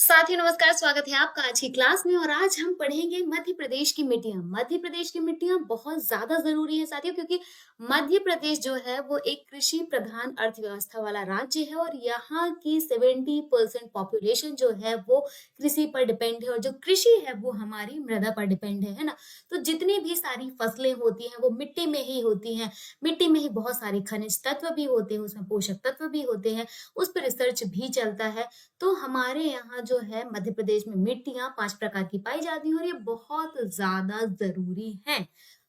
साथियों नमस्कार, स्वागत है आपका आज की क्लास में। और आज हम पढ़ेंगे मध्य प्रदेश की मिट्टियां। मध्य प्रदेश की मिट्टियां बहुत ज्यादा जरूरी है साथियों, क्योंकि मध्य प्रदेश जो है वो एक कृषि प्रधान अर्थव्यवस्था वाला राज्य है और यहाँ की 70% पॉपुलेशन जो है वो कृषि पर डिपेंड है। और जो कृषि है वो हमारी मृदा पर डिपेंड है ना। तो जितनी भी सारी फसलें होती हैं वो मिट्टी में ही होती हैं। मिट्टी में ही बहुत सारे खनिज तत्व भी होते हैं, उसमें पोषक तत्व भी होते हैं, उस पर रिसर्च भी चलता है। तो हमारे यहाँ जो है मध्य प्रदेश में मिट्टियां 5 प्रकार की पाई जाती हैं और ये बहुत ज्यादा जरूरी है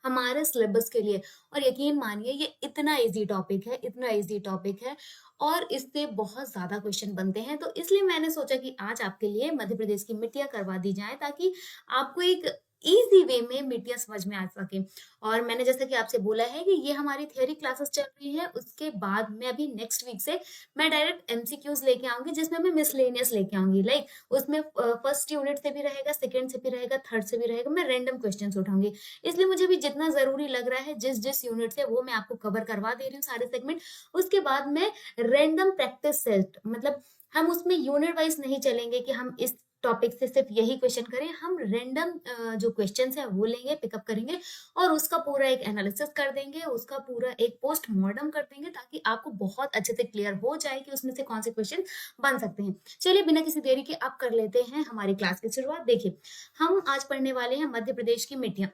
हमारे सिलेबस के लिए। और यकीन मानिए ये इतना इजी टॉपिक है, इतना इजी टॉपिक है और इससे बहुत ज्यादा क्वेश्चन बनते हैं। तो इसलिए मैंने सोचा कि आज आपके लिए मध्य प्रदेश की मिट्टियां करवा दी जाए, ताकि आपको एक इजी वे में मिट्टियां समझ में आ सके। और मैंने जैसा कि आपसे बोला है कि ये हमारी थियोरी क्लासेस चल रही है, उसके बाद मैं अभी नेक्स्ट वीक से मैं डायरेक्ट एमसीक्यूज लेके आऊंगी, जिसमें मैं मिसलेनियस लेके आऊंगी। लाइक उसमें फर्स्ट यूनिट से भी रहेगा, सेकंड से भी रहेगा, थर्ड से भी रहेगा, मैं रैंडम क्वेश्चंस उठाऊंगी। इसलिए मुझे भी जितना जरूरी लग रहा है जिस जिस यूनिट से, वो मैं आपको कवर करवा दे रही हूँ सारे सेगमेंट। उसके बाद मैं रैंडम प्रैक्टिस सेट, मतलब हम उसमें यूनिट वाइज नहीं चलेंगे कि हम इस टॉपिक से सिर्फ यही क्वेश्चन करें। हम रैंडम जो क्वेश्चन है वो लेंगे, पिकअप करेंगे और उसका पूरा एक एनालिसिस कर देंगे, उसका पूरा एक पोस्ट मॉर्टम कर देंगे, ताकि आपको बहुत अच्छे से क्लियर हो जाए कि उसमें से कौन से क्वेश्चन बन सकते हैं। चलिए बिना किसी देरी के आप कर लेते हैं हमारी क्लास की शुरुआत। देखिए, हम आज पढ़ने वाले हैं मध्य प्रदेश की मिट्टियां।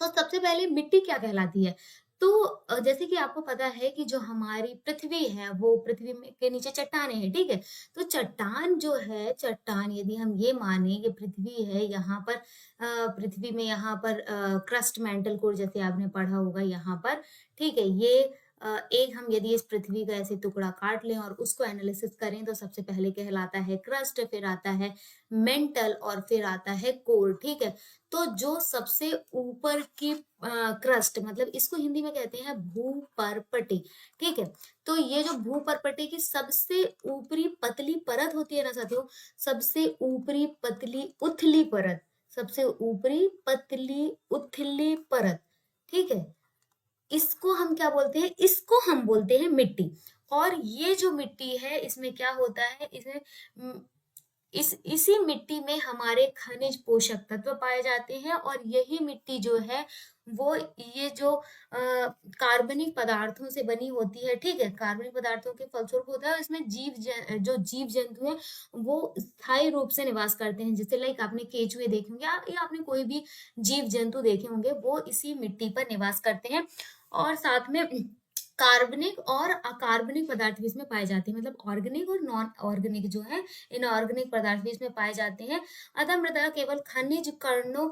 तो सबसे पहले मिट्टी क्या कहलाती है? तो जैसे कि आपको पता है कि जो हमारी पृथ्वी है वो पृथ्वी में के नीचे चट्टाने हैं, ठीक है। तो चट्टान जो है, चट्टान यदि हम ये माने कि पृथ्वी है, यहाँ पर पृथ्वी में यहाँ पर क्रस्ट मेंटल कोर जैसे आपने पढ़ा होगा यहाँ पर, ठीक है। ये एक हम यदि इस पृथ्वी का ऐसे टुकड़ा काट लें और उसको एनालिसिस करें तो सबसे पहले कहलाता है क्रस्ट, फिर आता है मेंटल और फिर आता है कोर, ठीक है। तो जो सबसे ऊपर की क्रस्ट, मतलब इसको हिंदी में कहते हैं भूपर्पटी, ठीक है। तो ये जो भूपर्पटी की सबसे ऊपरी पतली परत होती है ना साथियों, सबसे ऊपरी पतली उथली परत, सबसे ऊपरी पतली उथली परत, ठीक है। इसको हम क्या बोलते हैं? इसको हम बोलते हैं मिट्टी। और ये जो मिट्टी है इसमें क्या होता है, इसमें इसी मिट्टी में हमारे खनिज पोषक तत्व पाए जाते हैं। और यही मिट्टी जो है वो ये जो कार्बनिक पदार्थों से बनी होती है, ठीक है। कार्बनिक पदार्थों के फलस्वरूप होता है, इसमें जो जीव जंतु हैं वो स्थायी रूप से निवास करते हैं। जैसे लाइक आपने केचुए देखे होंगे या आपने कोई भी जीव जंतु देखे होंगे, वो इसी मिट्टी पर निवास करते हैं। और साथ में कार्बनिक और अकार्बनिक पदार्थ भी इसमें पाए जाते हैं, मतलब ऑर्गेनिक और नॉन ऑर्गेनिक जो है, इनऑर्गेनिक पदार्थ भी इसमें पाए जाते हैं। अतः मृदा केवल खनिज कणों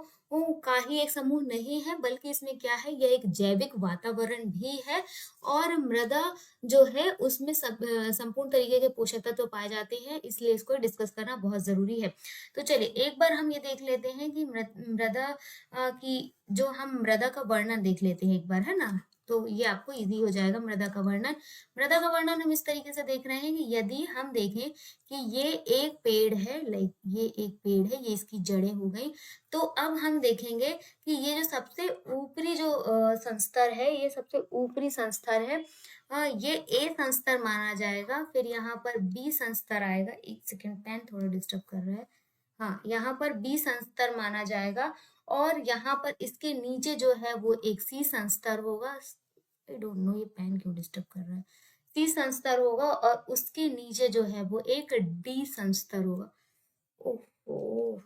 का ही एक समूह नहीं है, बल्कि इसमें क्या है, यह एक जैविक वातावरण भी है। और मृदा जो है उसमें संपूर्ण तरीके के पोषक तत्व पाए जाते हैं, इसलिए इसको डिस्कस करना बहुत जरूरी है। तो चलिए एक बार हम ये देख लेते हैं कि मृदा की जो हम मृदा का वर्णन देख लेते हैं एक बार, है ना। तो ये आपको इजी हो जाएगा मृदा का वर्णन। मृदा का वर्णन हम इस तरीके से देख रहे हैं कि यदि हम देखें कि ये एक पेड़ है, लाइक ये एक पेड़ है, ये इसकी जड़ें हो गई। तो अब हम देखेंगे कि ये जो सबसे ऊपरी जो संस्तर है, ये सबसे ऊपरी संस्तर है, ये ए संस्तर माना जाएगा। फिर यहाँ पर बी संस्तर आएगा। एक सेकेंड, पेन थोड़ा डिस्टर्ब कर रहा है। हाँ, यहाँ पर बी संस्तर माना जाएगा। और यहाँ पर इसके नीचे जो है वो एक सी संस्तर होगा। आई डोंट नो ये पेन क्यों डिस्टर्ब कर रहा है। सी संस्तर होगा और उसके नीचे जो है वो एक डी संस्तर होगा। ओह,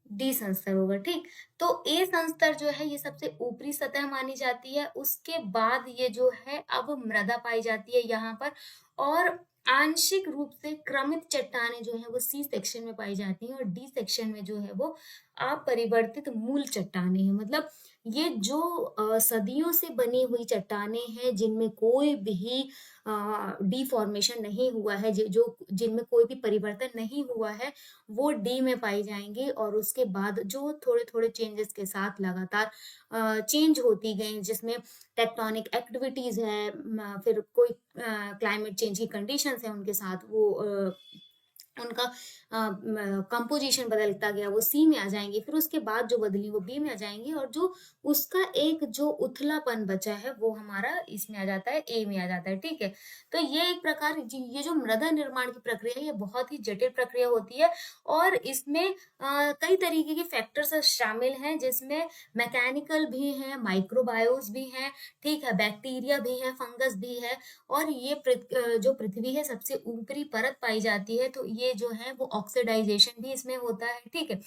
डी संस्तर होगा, ठीक। तो ए संस्तर जो है ये सबसे ऊपरी सतह मानी जाती है। उसके बाद ये जो है अब मृदा पाई जाती है यहाँ पर। और आंशिक रूप से क्रमित चट्टाने जो है वो सी सेक्शन में पाई जाती हैं और डी सेक्शन में जो है वो अपरिवर्तित मूल चट्टाने हैं। मतलब ये जो सदियों से बनी हुई चट्टाने हैं, जिनमें कोई भी डिफॉर्मेशन नहीं हुआ है, जो जिनमें कोई भी परिवर्तन नहीं हुआ है, वो डी में पाई जाएंगी। और उसके बाद जो थोड़े थोड़े चेंजेस के साथ लगातार चेंज होती गई, जिसमें टेक्टोनिक एक्टिविटीज है, फिर कोई क्लाइमेट चेंज की कंडीशंस है, उनके साथ वो उनका कंपोजिशन बदलता गया, वो सी में आ जाएंगे, फिर उसके बाद जो बदली वो बी में आ जाएंगी, और जो उसका एक जो उथलापन बचा है वो हमारा इसमें आ जाता है, ए में आ जाता है। ठीक है, तो ये एक प्रकार ये जो मृदा निर्माण की प्रक्रिया है ये बहुत ही जटिल प्रक्रिया होती है, और इसमें कई तरीके के फैक्टर्स शामिल हैं, जिसमें मैकेनिकल भी हैं, माइक्रोबायोस भी हैं, ठीक है, बैक्टीरिया भी है, फंगस भी है, और ये जो पृथ्वी है सबसे ऊपरी परत पाई जाती है, तो ये जो है वो ऑक्सीडाइजेशन भी इसमें होता है। ठीक है,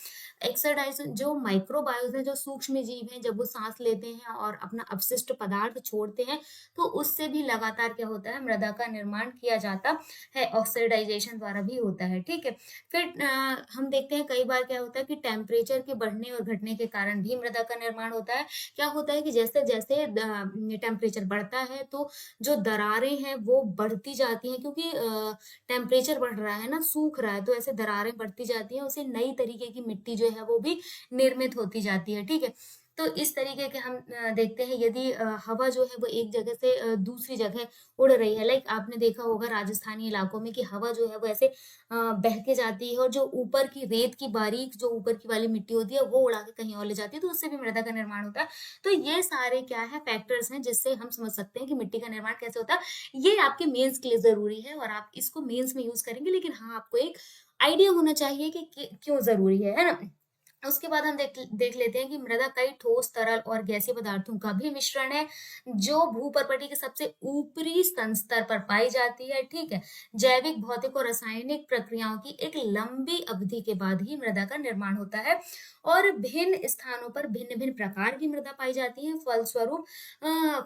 एक्सोडाइजेशन जो माइक्रोबायोस है, जो सूक्ष्म जीव हैं, जब वो सांस लेते हैं और अपना अपशिष्ट पदार्थ छोड़ते हैं, तो उससे भी लगातार क्या होता है, मृदा का निर्माण किया जाता है, ऑक्सीडाइजेशन द्वारा भी होता है। ठीक है, फिर हम देखते हैं कई बार क्या होता है कि टेम्परेचर के बढ़ने और घटने के कारण भी मृदा का निर्माण होता है। क्या होता है कि जैसे जैसे टेम्परेचर बढ़ता है तो जो दरारें हैं वो बढ़ती जाती हैं, क्योंकि टेम्परेचर बढ़ रहा है ना, सूख रहा है, तो ऐसे दरारें बढ़ती जाती हैं, उससे नई तरीके की मिट्टी जो है वो भी निर्मित होती जाती है। ठीक है, तो इस तरीके के हम देखते हैं, यदि हवा जो है वो एक जगह से दूसरी जगह उड़ रही है, लाइक आपने देखा होगा राजस्थानी इलाकों में कि हवा जो है वो ऐसे बह के जाती है, और जो ऊपर की रेत की बारीक जो ऊपर की वाली मिट्टी होती है वो उड़ा के कहीं और ले जाती है, तो उससे भी मृदा का निर्माण होता है। तो ये सारे क्या है, फैक्टर्स हैं जिससे हम समझ सकते हैं कि मिट्टी का निर्माण कैसे होता है। ये आपके मेंस के लिए जरूरी है, और आप इसको मेंस में यूज करेंगे, लेकिन हाँ आपको एक आइडिया होना चाहिए कि क्यों जरूरी है ना। उसके बाद हम देख लेते हैं कि मृदा कई ठोस, तरल और गैसीय पदार्थों का भी मिश्रण है, जो भूपर्पटी के सबसे ऊपरी स्तर पर पाई जाती है। ठीक है, जैविक, भौतिक और रासायनिक प्रक्रियाओं की एक लंबी अवधि के बाद ही मृदा का निर्माण होता है, और भिन्न स्थानों पर भिन्न भिन्न प्रकार की मृदा पाई जाती है। फलस्वरूप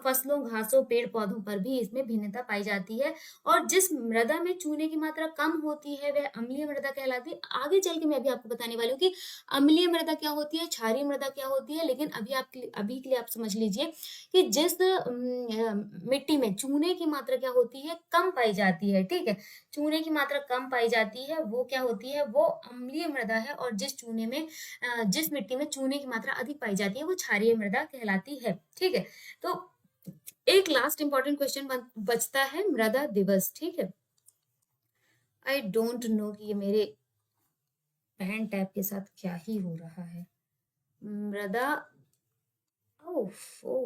फसलों, घासों, पेड़ पौधों पर भी इसमें भिन्नता पाई जाती है, और जिस मृदा में चूने की मात्रा कम होती है वह अम्लीय मृदा कहलाती है। आगे चल के मैं अभी आपको बताने वाली हूँ कि अम्लीय मृदा क्या होती है, क्षारीय मृदा क्या होती है, लेकिन अभी के लिए आप समझ लीजिए कि जिस मिट्टी में चूने की मात्रा क्या होती है, कम पाई जाती है। ठीक है, चूने की मात्रा कम पाई जाती है वो क्या होती है, वो अम्लीय मृदा है, और जिस मिट्टी में चूने की मात्रा अधिक पाई जाती है वो क्षारीय मृदा कहलाती है। ठीक है, तो एक लास्ट इंपॉर्टेंट क्वेश्चन बचता है, मृदा दिवस। ठीक है, आई डोंट नो कि ये मेरे पेन टैब के साथ क्या ही हो रहा है। मृदा, ओफ ओ,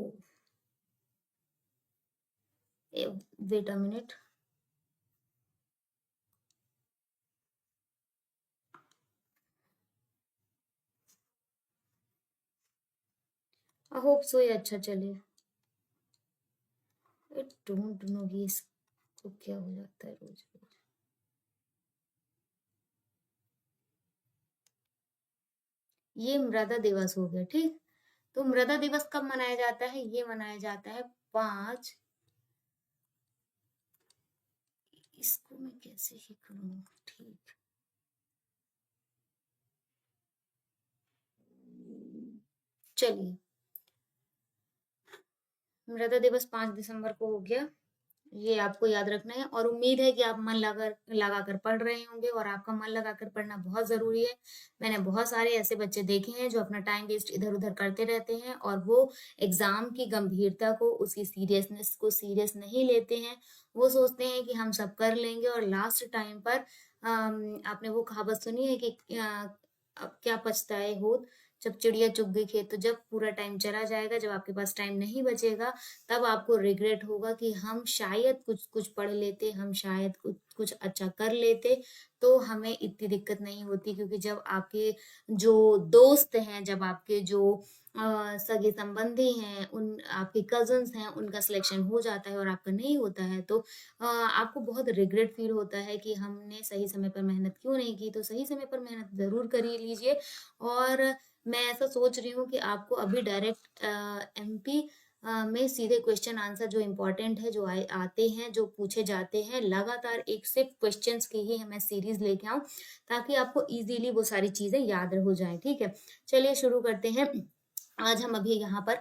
wait a minute, I hope so ये अच्छा चले। आई डोंट नो कि इसको क्या हो जाता है रोज रोज। ये मृदा दिवस हो गया। ठीक, तो मृदा दिवस कब मनाया जाता है, ये मनाया जाता है 5, इसको मैं कैसे ही करूँ। ठीक, चलिए, मृदा दिवस 5 दिसंबर को हो गया, ये आपको याद रखना है, और उम्मीद है कि आप मन लगाकर पढ़ रहे होंगे, और आपका मन लगाकर पढ़ना बहुत जरूरी है। मैंने बहुत सारे ऐसे बच्चे देखे हैं जो अपना टाइम वेस्ट इधर उधर करते रहते हैं, और वो एग्जाम की गंभीरता को, उसकी सीरियसनेस को सीरियस नहीं लेते हैं। वो सोचते हैं कि हम सब कर लेंगे, और लास्ट टाइम पर आपने वो कहावत सुनी है कि अब क्या पछताए हो जब चिड़िया चुग गई खेत। तो जब पूरा टाइम चला जाएगा, जब आपके पास टाइम नहीं बचेगा, तब आपको रिग्रेट होगा कि हम शायद कुछ कुछ पढ़ लेते, हम शायद कुछ कुछ अच्छा कर लेते, तो हमें इतनी दिक्कत नहीं होती। क्योंकि जब आपके जो दोस्त हैं, जब आपके जो सगे संबंधी हैं, उन आपके कजन्स हैं, उनका सिलेक्शन हो जाता है और आपका नहीं होता है, तो आपको बहुत रिग्रेट फील होता है कि हमने सही समय पर मेहनत क्यों नहीं की। तो सही समय पर मेहनत जरूर कर लीजिए, और मैं ऐसा सोच रही हूँ कि आपको अभी डायरेक्ट एमपी में सीधे क्वेश्चन आंसर जो इम्पोर्टेंट है, जो आते हैं, जो पूछे जाते हैं, लगातार एक सिर्फ क्वेश्चंस की ही मैं सीरीज लेके आऊँ, ताकि आपको इजीली वो सारी चीजें याद हो जाएं। ठीक है, चलिए शुरू करते हैं। आज हम अभी यहाँ पर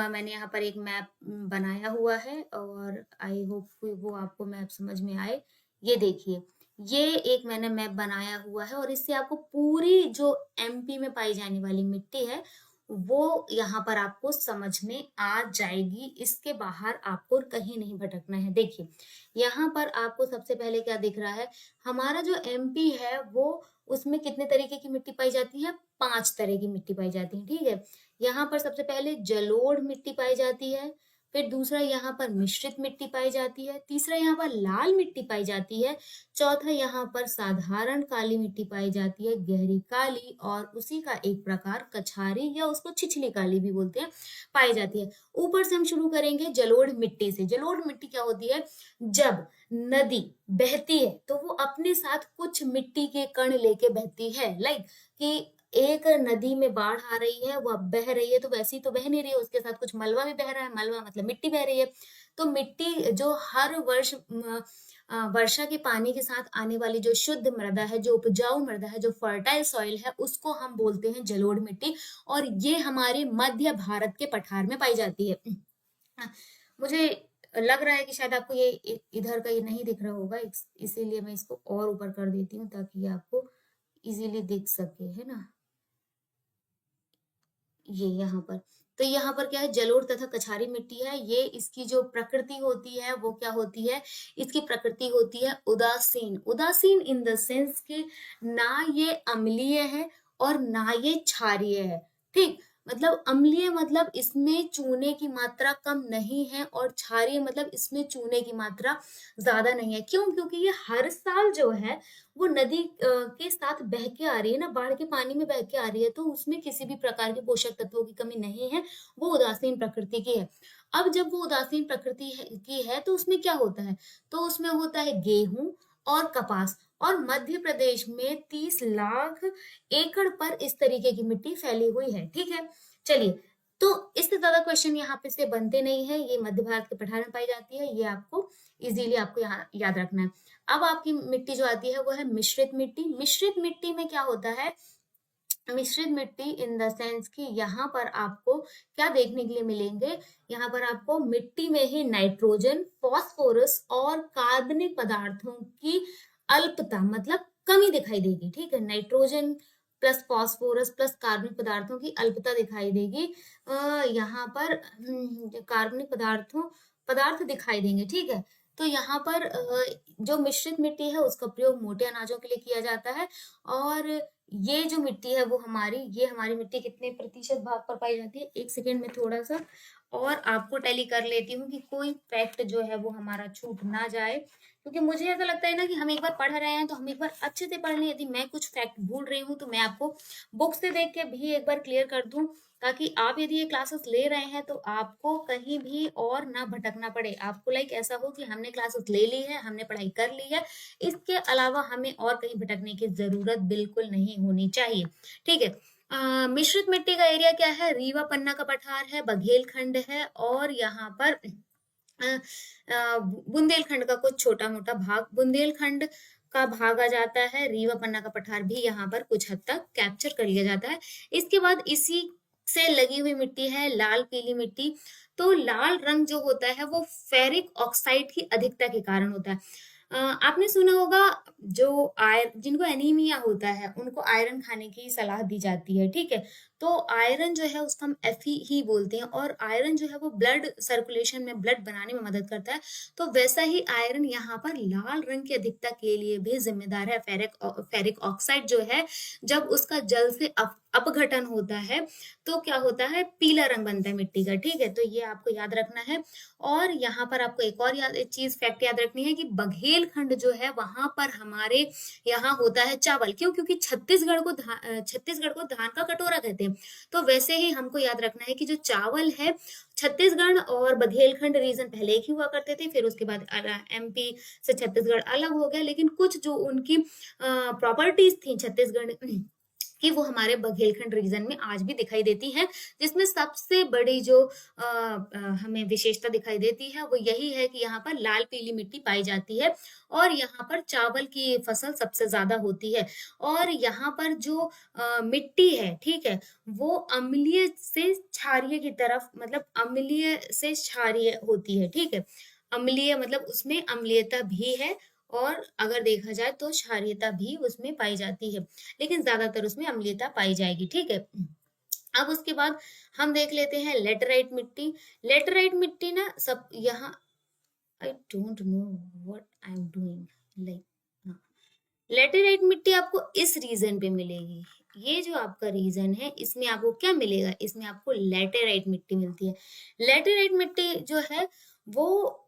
मैंने यहाँ पर एक मैप बनाया हुआ है, और आई होप वो आपको मैप समझ में आए। ये देखिए, ये एक मैंने मैप बनाया हुआ है, और इससे आपको पूरी जो एमपी में पाई जाने वाली मिट्टी है वो यहाँ पर आपको समझ में आ जाएगी। इसके बाहर आपको कहीं नहीं भटकना है। देखिए, यहाँ पर आपको सबसे पहले क्या दिख रहा है, हमारा जो एमपी है वो, उसमें कितने तरीके की मिट्टी पाई जाती है, 5 तरह की मिट्टी पाई जाती है, ठीक है। यहाँ पर सबसे पहले जलोढ़ मिट्टी पाई जाती है, फिर दूसरा यहाँ पर मिश्रित मिट्टी पाई जाती है, तीसरा यहाँ पर लाल मिट्टी पाई जाती है, चौथा यहाँ पर साधारण काली मिट्टी पाई जाती है, गहरी काली, और उसी का एक प्रकार कछारी या उसको छिछली काली भी बोलते हैं, पाई जाती है। ऊपर से हम शुरू करेंगे जलोढ़ मिट्टी से। जलोढ़ मिट्टी क्या होती है, जब नदी बहती है तो वो अपने साथ कुछ मिट्टी के कण लेके बहती है। लाइक कि एक नदी में बाढ़ आ रही है, वो अब बह रही है, तो वैसी तो बह नहीं रही है, उसके साथ कुछ मलबा भी बह रहा है, मलबा मतलब मिट्टी बह रही है। तो मिट्टी जो हर वर्ष वर्षा के पानी के साथ आने वाली जो शुद्ध मृदा है, जो उपजाऊ मृदा है, जो फर्टाइल सॉइल है, उसको हम बोलते हैं जलोढ़ मिट्टी, और ये हमारे मध्य भारत के पठार में पाई जाती है। मुझे लग रहा है कि शायद आपको ये इधर का ये नहीं दिख रहा होगा, इसीलिए मैं इसको और ऊपर कर देती हूँ ताकि ये आपको इजीली दिख सके, है ना। ये यहाँ पर, तो यहाँ पर क्या है, जलोढ़ तथा कछारी मिट्टी है। ये इसकी जो प्रकृति होती है वो क्या होती है, इसकी प्रकृति होती है उदासीन। उदासीन इन द सेंस कि ना ये अम्लीय है और ना ये क्षारीय है, ठीक। मतलब अम्लीय मतलब इसमें चूने की मात्रा कम नहीं है, और क्षारीय मतलब इसमें चूने की मात्रा ज्यादा नहीं है। क्यों, क्योंकि ये हर साल जो है वो नदी के साथ बह के आ रही है ना, बाढ़ के पानी में बह के आ रही है, तो उसमें किसी भी प्रकार के पोषक तत्वों की कमी नहीं है, वो उदासीन प्रकृति की है। अब जब वो उदासीन प्रकृति की है तो उसमें क्या होता है, तो उसमें होता है गेहूं और कपास, और मध्य प्रदेश में 30 लाख एकड़ पर इस तरीके की मिट्टी फैली हुई है, ठीक है। चलिए, तो इससे ज्यादा क्वेश्चन यहाँ पे से बनते नहीं है। ये मध्य भारत के पठार में पाई जाती है, ये आपको इजीली आपको यहाँ याद रखना है। अब आपकी मिट्टी जो आती है वो है मिश्रित मिट्टी। मिश्रित मिट्टी में क्या होता है, मिश्रित मिट्टी इन द सेंस कि यहाँ पर आपको क्या देखने के लिए मिलेंगे, यहाँ पर आपको मिट्टी में ही नाइट्रोजन, फॉस्फोरस और कार्बनिक पदार्थों की अल्पता मतलब कमी दिखाई देगी, ठीक है। नाइट्रोजन प्लस फॉस्फोरस प्लस कार्बनिक पदार्थों की अल्पता दिखाई देगी। यहाँ पर कार्बनिक पदार्थ दिखाई देंगे, ठीक है। तो यहाँ पर जो मिश्रित मिट्टी है उसका प्रयोग मोटे अनाजों के लिए किया जाता है, और ये जो मिट्टी है वो ये हमारी मिट्टी कितने प्रतिशत भाग पर पाई जाती है, एक सेकेंड में थोड़ा सा और आपको टैली कर लेती हूँ कि कोई फैक्ट जो है वो हमारा छूट ना जाए, क्योंकि मुझे ऐसा लगता है ना कि हम एक बार पढ़ रहे हैं तो हम एक बार अच्छे से पढ़ लें। यदि मैं कुछ फैक्ट भूल रही हूँ तो मैं आपको बुक से देख के भी एक बार क्लियर कर दूं, ताकि आप यदि ये क्लासेस ले रहे हैं तो आपको कहीं भी और ना भटकना पड़े। आपको लाइक ऐसा हो कि हमने क्लासेस ले ली है, हमने पढ़ाई कर ली है, इसके अलावा हमें और कहीं भटकने की जरूरत बिल्कुल नहीं होनी चाहिए, ठीक है। मिश्रित मिट्टी का एरिया क्या है, रीवा पन्ना का पठार है, बघेलखंड है, और यहाँ पर बुंदेलखंड का कुछ छोटा मोटा भाग बुंदेलखंड का भाग आ जाता है। रीवा पन्ना का पठार भी यहाँ पर कुछ हद तक कैप्चर कर लिया जाता है। इसके बाद इसी से लगी हुई मिट्टी है लाल पीली मिट्टी। तो लाल रंग जो होता है वो फेरिक ऑक्साइड की अधिकता के कारण होता है। आपने सुना होगा जो जिनको एनीमिया होता है उनको आयरन खाने की सलाह दी जाती है, ठीक है। तो आयरन जो है उसको हम Fe ही बोलते हैं, और आयरन जो है वो ब्लड सर्कुलेशन में, ब्लड बनाने में मदद करता है। तो वैसा ही आयरन यहाँ पर लाल रंग की अधिकता के लिए भी जिम्मेदार है। फेरिक ऑक्साइड जो है जब उसका जल से अपघटन होता है तो क्या होता है, पीला रंग बनता है मिट्टी का, ठीक है। तो ये आपको याद रखना है। और यहाँ पर आपको एक और चीज फैक्ट याद रखनी है कि बघेलखंड जो है वहां पर हमारे यहाँ होता है चावल। क्यों, क्योंकि छत्तीसगढ़ को धान का कटोरा कहते हैं। तो वैसे ही हमको याद रखना है कि जो चावल है, छत्तीसगढ़ और बघेलखंड रीजन पहले एक ही हुआ करते थे, फिर उसके बाद एमपी से छत्तीसगढ़ अलग हो गया, लेकिन कुछ जो उनकी प्रॉपर्टीज थी छत्तीसगढ़ कि वो हमारे बघेलखंड रीजन में आज भी दिखाई देती है। जिसमें सबसे बड़ी जो हमें विशेषता दिखाई देती है वो यही है कि यहाँ पर लाल पीली मिट्टी पाई जाती है, और यहाँ पर चावल की फसल सबसे ज्यादा होती है। और यहाँ पर जो मिट्टी है, ठीक है, वो अम्लीय से क्षारीय की तरफ, मतलब अम्लीय से क्षारीय होती है, ठीक है। अम्लीय मतलब उसमें अम्लीयता भी है, और अगर देखा जाए तो क्षारीयता भी उसमें पाई जाती है, लेकिन ज्यादातर उसमें अम्लीयता पाई जाएगी, ठीक है। अब उसके बाद हम देख लेते हैं लेटराइट मिट्टी। लेटराइट मिट्टी ना सब यहाँ, I don't know what I am doing, like, हाँ, लेटेराइट मिट्टी आपको इस रीजन पे मिलेगी। ये जो आपका रीजन है इसमें आपको क्या मिलेगा, इसमें आपको लेटेराइट मिट्टी मिलती है। लेटेराइट मिट्टी जो है वो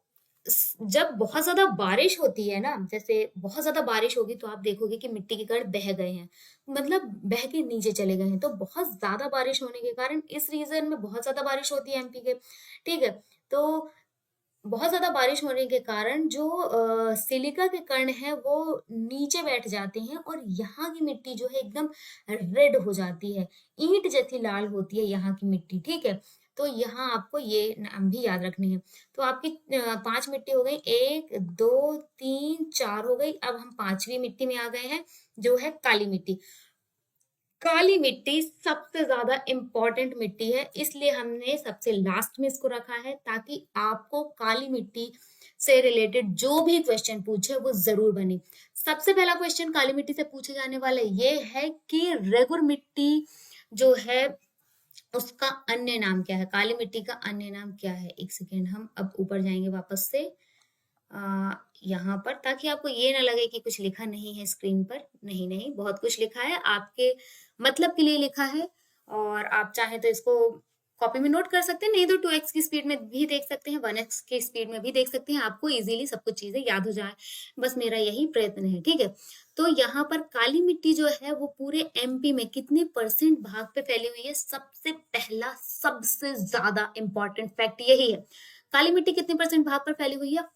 जब बहुत ज्यादा बारिश होती है ना, जैसे बहुत ज्यादा बारिश होगी तो आप देखोगे कि मिट्टी के कण बह गए हैं, मतलब बह के नीचे चले गए हैं। तो बहुत ज्यादा बारिश होने के कारण, इस रीजन में बहुत ज्यादा बारिश होती है एमपी के, ठीक है। तो बहुत ज्यादा बारिश होने के कारण जो सिलिका के कण हैं वो नीचे बैठ जाते हैं और यहाँ की मिट्टी जो है एकदम रेड हो जाती है, ईंट जैसी लाल होती है यहाँ की मिट्टी, ठीक है। तो यहाँ आपको ये नाम भी याद रखने हैं। तो आपकी 5 मिट्टी हो गई, 1 2 3 4 हो गई। अब हम 5वीं मिट्टी में आ गए हैं, जो है काली मिट्टी। काली मिट्टी सबसे ज्यादा इंपॉर्टेंट मिट्टी है, इसलिए हमने सबसे लास्ट में इसको रखा है, ताकि आपको काली मिट्टी से रिलेटेड जो भी क्वेश्चन पूछे वो जरूर बने। सबसे पहला क्वेश्चन काली मिट्टी से पूछे जाने वाला ये है कि रेगुर मिट्टी जो है उसका अन्य नाम क्या है, काली मिट्टी का अन्य नाम क्या है। एक सेकेंड, हम अब ऊपर जाएंगे वापस से आ, यहाँ पर, ताकि आपको ये ना लगे कि कुछ लिखा नहीं है स्क्रीन पर। नहीं नहीं, बहुत कुछ लिखा है, आपके मतलब के लिए लिखा है। और आप चाहे तो इसको कॉपी में नोट कर सकते हैं, नहीं तो 2x की स्पीड में भी देख सकते हैं, 1x की स्पीड में भी देख सकते हैं, आपको इजीली सब कुछ चीजें याद हो जाए, बस मेरा यही प्रयत्न है, ठीक है। तो यहाँ पर काली मिट्टी जो है वो पूरे एमपी में कितने परसेंट भाग पे फैली हुई है, सबसे पहला सबसे ज्यादा इंपॉर्टेंट फैक्ट यही है। काली मिट्टी कितने परसेंट भाग पर फैली हुई है,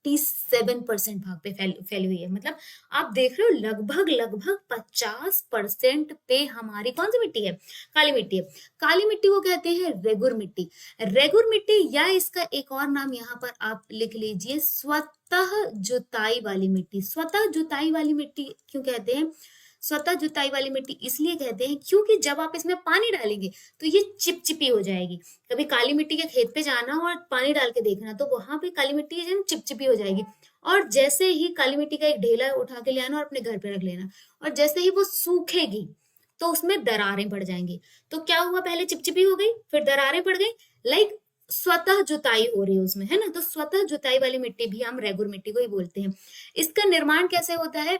47% भाग पे फैली हुई है। मतलब आप देख रहे हो लगभग लगभग 50% पे हमारी कौन सी मिट्टी है, काली मिट्टी है। काली मिट्टी को कहते हैं रेगुर मिट्टी। रेगुर मिट्टी, या इसका एक और नाम यहाँ पर आप लिख लीजिए, स्वतः जुताई वाली मिट्टी। स्वतः जुताई वाली मिट्टी क्यों कहते हैं, स्वतः जुताई वाली मिट्टी इसलिए कहते हैं क्योंकि जब आप इसमें पानी डालेंगे तो ये चिपचिपी हो जाएगी। कभी काली मिट्टी के खेत पे जाना और पानी डाल के देखना, तो वहां पे काली मिट्टी जो है चिपचिपी हो जाएगी। और जैसे ही काली मिट्टी का एक ढेला उठा के ले आना और अपने घर पे रख लेना, और जैसे ही वो सूखेगी तो उसमें दरारें पड़ जाएंगी। तो क्या हुआ, पहले चिपचिपी हो गई, फिर दरारें पड़ गई, लाइक स्वतः जुताई हो रही है उसमें, है ना। तो स्वतः जुताई वाली मिट्टी भी हम रेगुर मिट्टी को ही बोलते हैं। इसका निर्माण कैसे होता है,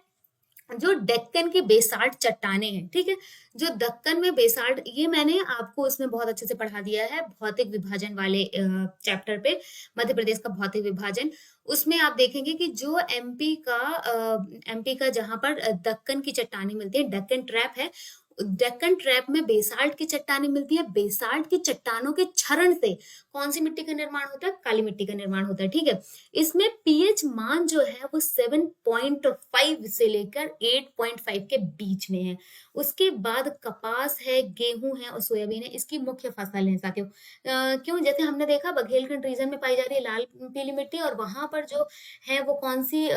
जो डेक्कन के बेसाल्ट चट्टाने हैं, ठीक है, जो दक्कन में बेसाल्ट, ये मैंने आपको उसमें बहुत अच्छे से पढ़ा दिया है भौतिक विभाजन वाले चैप्टर पे, मध्य प्रदेश का भौतिक विभाजन। उसमें आप देखेंगे कि जो एमपी का जहां पर दक्कन की चट्टाने मिलती है, डेक्कन ट्रैप है, डेक्कन ट्रैप में बेसाल्ट की चट्टानें मिलती है। बेसाल्ट की चट्टानों के क्षरण से कौन सी मिट्टी का निर्माण होता है, काली मिट्टी का निर्माण होता है, ठीक है। इसमें पीएच मान जो है वो 7.5 से लेकर 8.5 के बीच में है। उसके बाद कपास है, गेहूं है और सोयाबीन है, इसकी मुख्य फसल है साथियों। क्यों, जैसे हमने देखा बघेलखंड रीजन में पाई जा रही है लाल पीली मिट्टी, और वहां पर जो है वो कौन सी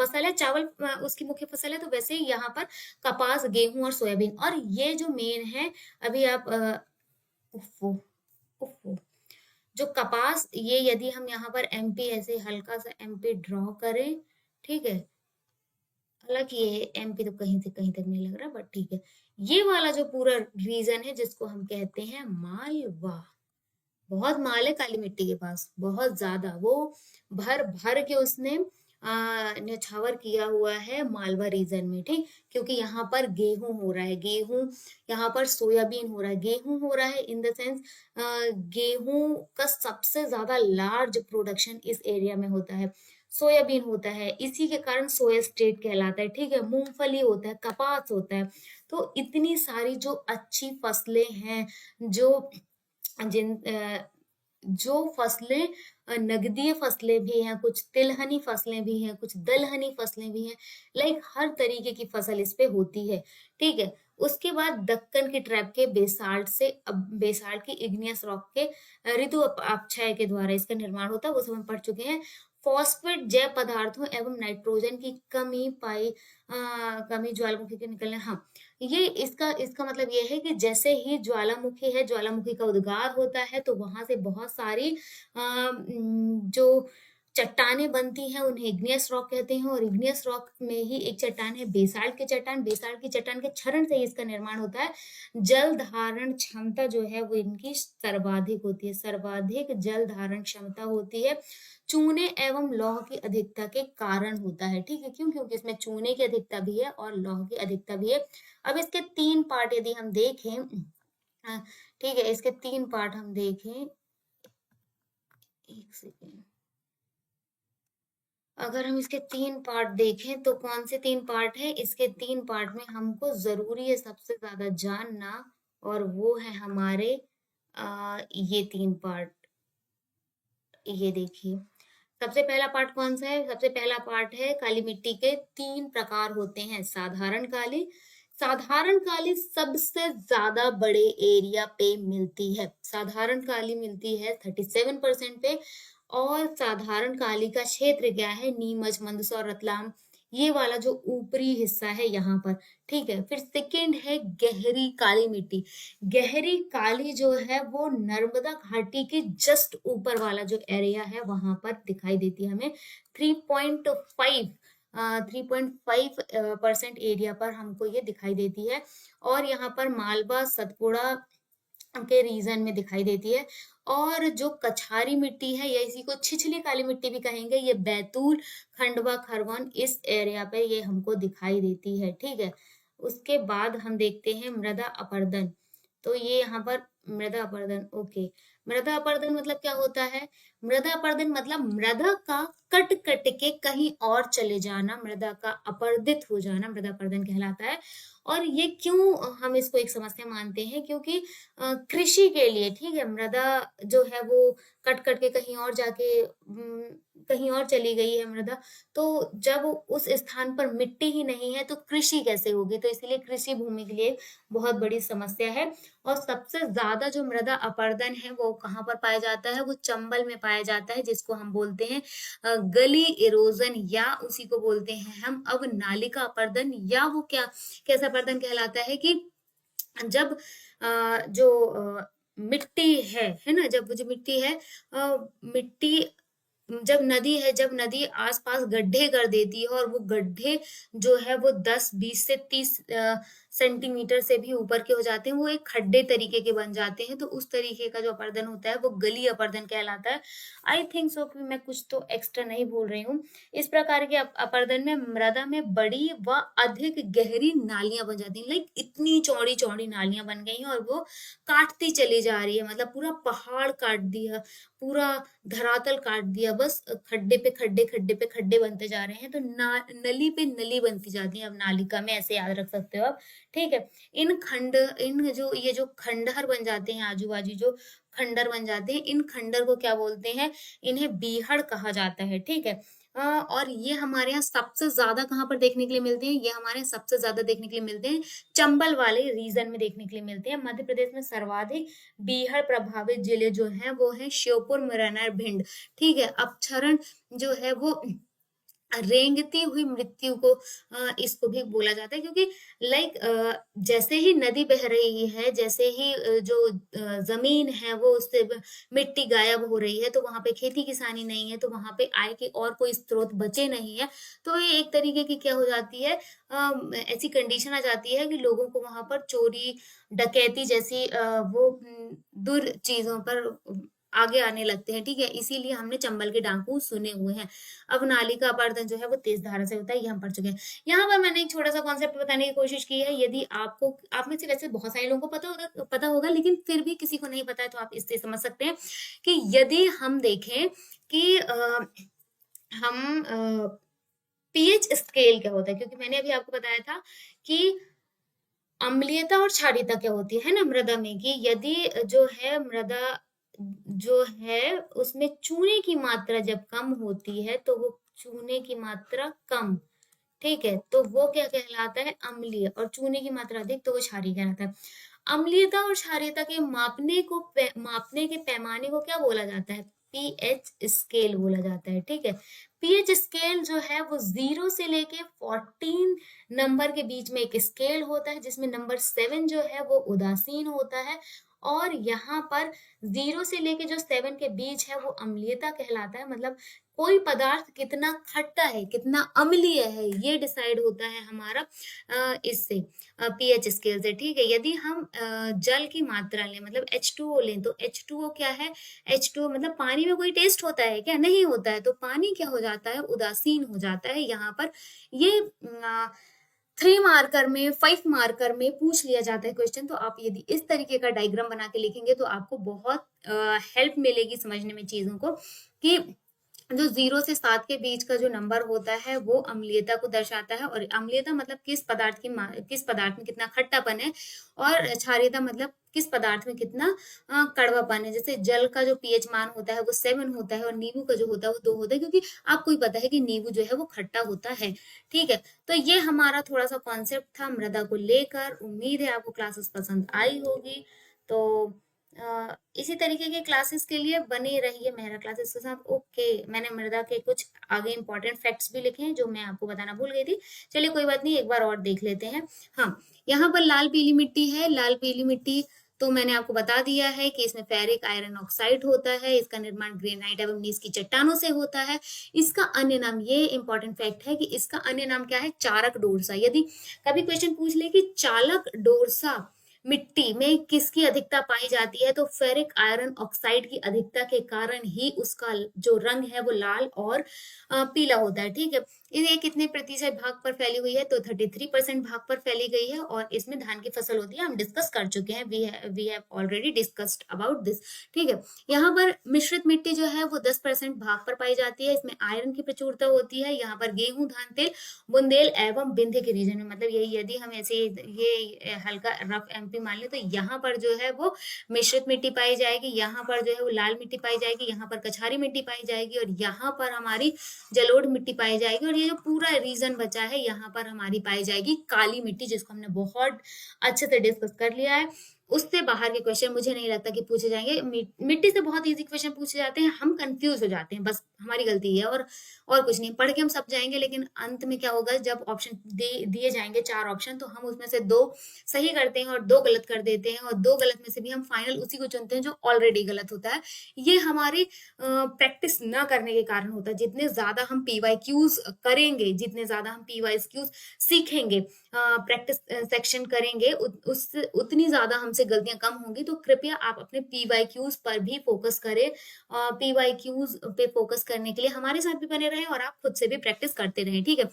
फसल है, चावल उसकी मुख्य फसल है। तो वैसे ही यहाँ पर कपास, गेहूं और सोयाबीन, और ये जो मेन है, अभी आप उफ़ो, उफ़ो, जो कपास, ये यदि हम यहाँ पर एमपी ऐसे हल्का सा एमपी ड्रॉ करें, ठीक है, हालांकि ये एमपी तो कहीं से कहीं तक नहीं लग रहा, बट ठीक है। ये वाला जो पूरा रीजन है जिसको हम कहते हैं मालवा, बहुत माल है काली मिट्टी के पास, बहुत ज्यादा, वो भर भर के उसने न्यौछावर किया हुआ है मालवा रीजन में, ठीक। क्योंकि यहाँ पर गेहूं हो रहा है, गेहूं, यहाँ पर सोयाबीन हो रहा है, गेहूं हो रहा है इन द सेंस, गेहूं का सबसे ज्यादा लार्ज प्रोडक्शन इस एरिया में होता है। सोयाबीन होता है, इसी के कारण सोया स्टेट कहलाता है, ठीक है। मूंगफली होता है, कपास होता है। तो इतनी सारी जो अच्छी फसलें हैं, जो जिन जो फसलें नगदीय फसलें भी हैं, कुछ तिलहनी फसलें भी हैं, कुछ दलहनी फसलें भी हैं, लाइक हर तरीके की फसल इस पे होती है, ठीक है। उसके बाद दक्कन की ट्रैप के बेसाल्ट से, अब बेसाल्ट की इग्नियस रॉक के ऋतु अपक्षय के द्वारा इसका निर्माण होता है, वो सब हम पढ़ चुके हैं। फॉस्फेट जैव पदार्थों एवं नाइट्रोजन की कमी ज्वालामुखी के निकलने, हाँ, ये इसका मतलब ये है कि जैसे ही ज्वालामुखी है, ज्वालामुखी का उद्गार होता है, तो वहां से बहुत सारी जो चट्टानें बनती हैं उन्हें इग्नियस रॉक कहते हैं, और इग्नियस रॉक में ही एक चट्टान है बेसाल्ट की चट्टान। बेसाल्ट की चट्टान के क्षरण से ही इसका निर्माण होता है। जल धारण क्षमता जो है वो इनकी सर्वाधिक होती है, सर्वाधिक जल धारण क्षमता होती है। चूने एवं लौह की अधिकता के कारण होता है, ठीक है, क्यों? क्योंकि इसमें चूने की अधिकता भी है और लौह की अधिकता भी है। अब इसके 3 पार्ट यदि हम देखें, ठीक है, इसके 3 पार्ट हम देखें, एक सेकेंड, अगर हम इसके 3 पार्ट देखें तो कौन से 3 पार्ट है? इसके 3 पार्ट में हमको जरूरी है सबसे ज्यादा जानना, और वो है हमारे ये 3 पार्ट। ये देखिए, सबसे पहला पार्ट कौन सा है? सबसे पहला पार्ट है काली मिट्टी के 3 प्रकार होते हैं। साधारण काली, साधारण काली सबसे ज्यादा बड़े एरिया पे मिलती है। साधारण काली मिलती है 37% पे, और साधारण काली का क्षेत्र क्या है? नीमच, मंदसौर, रतलाम, ये वाला जो ऊपरी हिस्सा है यहाँ पर, ठीक है। फिर सेकेंड है गहरी काली मिट्टी। गहरी काली जो है वो नर्मदा घाटी के जस्ट ऊपर वाला जो एरिया है वहां पर दिखाई देती है हमें। 3.5 3.5% एरिया पर हमको ये दिखाई देती है, और यहाँ पर मालवा, सतपुड़ा के रीजन में दिखाई देती है। और जो कछारी मिट्टी है, या इसी को छिछली काली मिट्टी भी कहेंगे, ये बैतूल, खंडवा, खरगोन, इस एरिया पे ये हमको दिखाई देती है, ठीक है। उसके बाद हम देखते हैं मृदा अपरदन। तो ये यहाँ पर मृदा अपरदन, ओके। मृदा अपरदन मतलब क्या होता है? मृदा अपरदन मतलब मृदा का कट कट के कहीं और चले जाना, मृदा का अपरदित हो जाना, मृदा अपरदन कहलाता है। और ये क्यों हम इसको एक समस्या मानते हैं? क्योंकि कृषि के लिए, ठीक है, मृदा जो है वो कट कट के कहीं और जाके कहीं और चली गई है मृदा, तो जब उस स्थान पर मिट्टी ही नहीं है तो कृषि कैसे होगी? तो इसलिए कृषि भूमि के लिए बहुत बड़ी समस्या है। और सबसे ज्यादा जो मृदा अपरदन है वो कहाँ पर पाया जाता है? वो चंबल में पाया जाता है, जिसको हम बोलते हैं गली इरोजन, या उसी को बोलते हैं हम अब नालिका अपरदन, या वो क्या, कैसा अपरदन कहलाता है कि जब जो मिट्टी है ना, जब जो मिट्टी है, मिट्टी, जब नदी है, जब नदी आसपास गड्ढे कर देती है, और वो गड्ढे जो है वो 10, 20 से 30 सेंटीमीटर से भी ऊपर के हो जाते हैं, वो एक खड्डे तरीके के बन जाते हैं, तो उस तरीके का जो अपर्दन होता है वो गली अपर्दन कहलाता है। आई थिंक सो कि मैं कुछ तो एक्स्ट्रा नहीं बोल रही हूँ। इस प्रकार के अपर्दन में मृदा में बड़ी व अधिक गहरी नालियां बन जाती हैं, लाइक इतनी चौड़ी चौड़ी नालियां बन गई हैं, और वो काटती चली जा रही है, मतलब पूरा पहाड़ काट दिया, पूरा धरातल काट दिया, बस खड्डे पे खड्डे, खड्डे पे खड्डे बनते जा रहे हैं, तो नली पे नली बनती जाती है। अब नालिका में ऐसे याद रख सकते हो आप, ठीक है। इन जो ये जो खंडहर बन जाते हैं, आजू बाजू जो खंडर बन जाते हैं, इन खंडर को क्या बोलते हैं? इन्हें बीहड़ कहा जाता है, ठीक है। और ये हमारे यहाँ सबसे ज्यादा कहाँ पर देखने के लिए मिलते हैं? ये हमारे यहाँ सबसे ज्यादा देखने के लिए मिलते हैं चंबल वाले रीजन में देखने के लिए मिलते हैं। मध्य प्रदेश में सर्वाधिक बीहड़ प्रभावित जिले जो हैं वो है श्योपुर, मुरैना, भिंड, ठीक है। अपक्षरण जो है वो रेंगती हुई मृत्यु को इसको भी बोला जाता है, क्योंकि लाइक जैसे ही नदी बह रही है, जैसे ही जो जमीन है वो उससे मिट्टी गायब हो रही है, तो वहां पे खेती किसानी नहीं है, तो वहां पे आय के और कोई स्रोत बचे नहीं है, तो ये एक तरीके की क्या हो जाती है, ऐसी कंडीशन आ जाती है कि लोगों को वहां पर चोरी डकैती जैसी वो दुर चीजों पर आगे आने लगते हैं, ठीक है। इसीलिए हमने चंबल के डाकू सुने हुए हैं। अब नाली का अपरदन जो है वो तेज धारा से होता है, ये हम पढ़ चुके हैं। यहाँ पर मैंने एक छोटा सा कॉन्सेप्ट बताने की कोशिश की है। यदि आपको, आप में से वैसे बहुत सारे लोगों को पता होगा, लेकिन फिर भी किसी को नहीं पता है, तो आप इससे समझ सकते हैं कि यदि हम देखें कि हम पीएच स्केल क्या होता है, क्योंकि मैंने अभी आपको बताया था कि अम्लीयता और क्षारीयता क्या होती है ना मृदा में, कि यदि जो है मृदा जो है उसमें चूने की मात्रा जब कम होती है, तो वो चूने की मात्रा कम, ठीक है, तो वो क्या कहलाता है? अम्लीय। और चूने की मात्रा अधिक तो वो क्षारीय कहलाता है। अम्लीयता और क्षारीयता के मापने के पैमाने को क्या बोला जाता है? पीएच स्केल बोला जाता है, ठीक है। पीएच स्केल जो है वो 0 से लेके 14 नंबर के बीच में एक स्केल होता है, जिसमें नंबर 7 जो है वो उदासीन होता है, और यहाँ पर 0 से लेके जो 7 के बीच है वो अम्लीयता कहलाता है। मतलब कोई पदार्थ कितना खट्टा है, कितना अम्लीय है, ये डिसाइड होता है हमारा इससे पीएच स्केल से। ठीक है, यदि हम जल की मात्रा लें, मतलब H2O लें, तो H2O क्या है? H2O मतलब पानी में कोई टेस्ट होता है क्या? नहीं होता है। तो पानी क्या हो जाता है? उदासीन हो जाता है। यहाँ पर ये 3 मार्कर में, 5 मार्कर में पूछ लिया जाता है क्वेश्चन। तो आप यदि इस तरीके का डायग्राम बना के लिखेंगे तो आपको बहुत हेल्प मिलेगी समझने में चीजों को, कि जो 0 से 7 के बीच का जो नंबर होता है वो अम्लीयता को दर्शाता है। और अम्लीयता मतलब किस पदार्थ में कितना खट्टापन है, और क्षारीयता मतलब किस पदार्थ में कितना कड़वापन है। जैसे जल का जो पीएच मान होता है वो 7 होता है, और नींबू का जो होता है वो 2 होता है, क्योंकि आपको ही पता है कि नींबू जो है वो खट्टा होता है। ठीक है, तो ये हमारा थोड़ा सा कॉन्सेप्ट था मृदा को लेकर। उम्मीद है आपको क्लासेस पसंद आई होगी। तो इसी तरीके के क्लासेस के लिए बने रहिए मेरा क्लासेस के साथ। ओके, मैंने मृदा के कुछ आगे इंपॉर्टेंट फैक्ट्स भी लिखे हैं जो मैं आपको बताना भूल गई थी। चलिए कोई बात नहीं, एक बार और देख लेते हैं। हाँ, यहाँ पर लाल पीली मिट्टी है। लाल पीली मिट्टी तो मैंने आपको बता दिया है कि इसमें फेरिक आयरन ऑक्साइड होता है। इसका निर्माण ग्रेनाइट एवं नीस की चट्टानों से होता है। इसका अन्य नाम, ये इंपॉर्टेंट फैक्ट है कि इसका अन्य नाम क्या है? चारक डोरसा। यदि कभी क्वेश्चन पूछ ले कि चालक डोरसा मिट्टी में किसकी अधिकता पाई जाती है, तो फेरिक आयरन ऑक्साइड की अधिकता के कारण ही उसका जो रंग है वो लाल और पीला होता है। ठीक है, ये कितने प्रतिशत भाग पर फैली हुई है? तो 33% भाग पर फैली गई है, और इसमें धान की फसल होती है। हम डिस्कस कर चुके हैं, we have already discussed about this. ठीक है, यहाँ पर मिश्रित मिट्टी जो है वो 10% भाग पर पाई जाती है। इसमें आयरन की प्रचुरता होती है। यहाँ पर गेहूं, धान, तेल, बुंदेल एवं विंध्य के रीजन में, मतलब ये यदि हम ऐसे ये हल्का रफ एमपी मान ले, तो यहाँ पर जो है वो मिश्रित मिट्टी पाई जाएगी, यहाँ पर जो है वो लाल मिट्टी पाई जाएगी, यहाँ पर कछारी मिट्टी पाई जाएगी, और यहाँ पर हमारी जलोढ़ मिट्टी पाई जाएगी। और ये जो पूरा रीजन बचा है यहाँ पर हमारी पाई जाएगी काली मिट्टी, जिसको हमने बहुत अच्छे से डिस्कस कर लिया है। उससे बाहर के क्वेश्चन मुझे नहीं लगता कि पूछे जाएंगे। मिट्टी से बहुत इजी क्वेश्चन पूछे जाते हैं, हम कंफ्यूज हो जाते हैं, बस हमारी गलती है। और कुछ नहीं, पढ़ के हम सब जाएंगे, लेकिन अंत में क्या होगा, जब ऑप्शन दिए जाएंगे 4 ऑप्शन, तो हम उसमें से 2 सही करते हैं और 2 गलत कर देते हैं, और 2 गलत में से भी हम फाइनल उसी को चुनते हैं जो ऑलरेडी गलत होता है। ये हमारी प्रैक्टिस न करने के कारण होता है। जितने ज्यादा हम PYQs करेंगे, जितने ज्यादा हम PYQs सीखेंगे, प्रैक्टिस सेक्शन करेंगे, उतनी ज्यादा हमसे गलतियां कम होंगी। तो कृपया आप अपने PYQs पर भी फोकस करें। PYQs पे फोकस करने के लिए हमारे साथ भी बने रहें, और आप खुद से भी प्रैक्टिस करते रहें। ठीक है,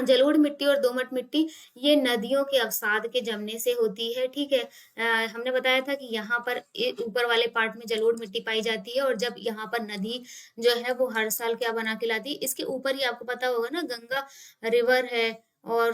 जलोढ़ मिट्टी और दोमट मिट्टी ये नदियों के अवसाद के जमने से होती है। ठीक है, हमने बताया था कि यहाँ पर ऊपर वाले पार्ट में जलोढ़ मिट्टी पाई जाती है, और जब यहाँ पर नदी जो है वो हर साल क्या बना के लाती है, इसके ऊपर ही आपको पता होगा ना, गंगा रिवर है, और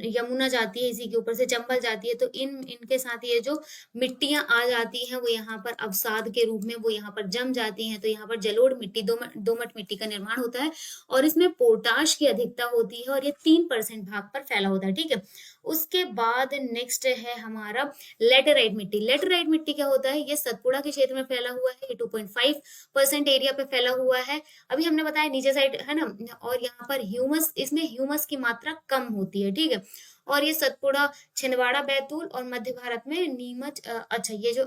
यमुना जाती है इसी के ऊपर से, चंबल जाती है। तो इनके साथ ये जो मिट्टियां आ जाती हैं वो यहाँ पर अवसाद के रूप में वो यहाँ पर जम जाती हैं। तो यहाँ पर जलोढ़ मिट्टी, दोमट मिट्टी का निर्माण होता है, और इसमें पोटाश की अधिकता होती है, और ये 3% भाग पर फैला होता है। ठीक है, उसके बाद नेक्स्ट है हमारा लेटेराइट मिट्टी। लेटेराइट मिट्टी क्या होता है? ये सतपुड़ा के क्षेत्र में फैला हुआ है। ये 2.5% एरिया पे फैला हुआ है। अभी हमने बताया नीचे साइड है ना, और यहाँ पर ह्यूमस, इसमें ह्यूमस की मात्रा कम होती है। ठीक है, और ये सतपुड़ा, छिंदवाड़ा, बैतूल और मध्य भारत में नीमच, अच्छा ये जो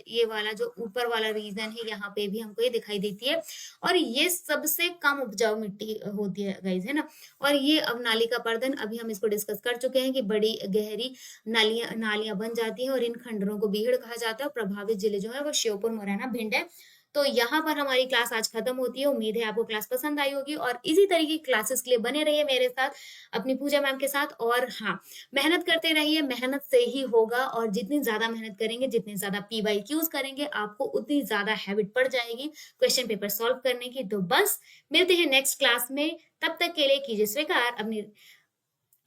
ये वाला जो ऊपर वाला रीजन है यहाँ पे भी हमको ये दिखाई देती है, और ये सबसे कम उपजाऊ मिट्टी होती है गाइज, है ना। और ये अब नाली का पर्दन, अभी हम इसको डिस्कस कर चुके हैं कि बड़ी गहरी नालियां बन जाती हैं, और इन खंडरों को बीहड़ कहा जाता है। और प्रभावित जिले जो है वो श्योपुर, मुरैना, भिंड है। तो यहाँ पर हमारी क्लास आज खत्म होती है। उम्मीद है आपको क्लास पसंद आई होगी, और इसी तरीके की क्लासेस के लिए बने रहिए मेरे साथ, अपनी पूजा मैम के साथ। और हाँ, मेहनत करते रहिए, मेहनत से ही होगा, और जितनी ज्यादा मेहनत करेंगे, जितनी ज्यादा PYQs करेंगे, आपको उतनी ज्यादा हैबिट पड़ जाएगी क्वेश्चन पेपर सॉल्व करने की। तो बस मिलते हैं नेक्स्ट क्लास में, तब तक के लिए कीजिए स्वीकार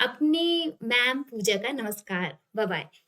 अपनी मैम पूजा का नमस्कार। Bye bye.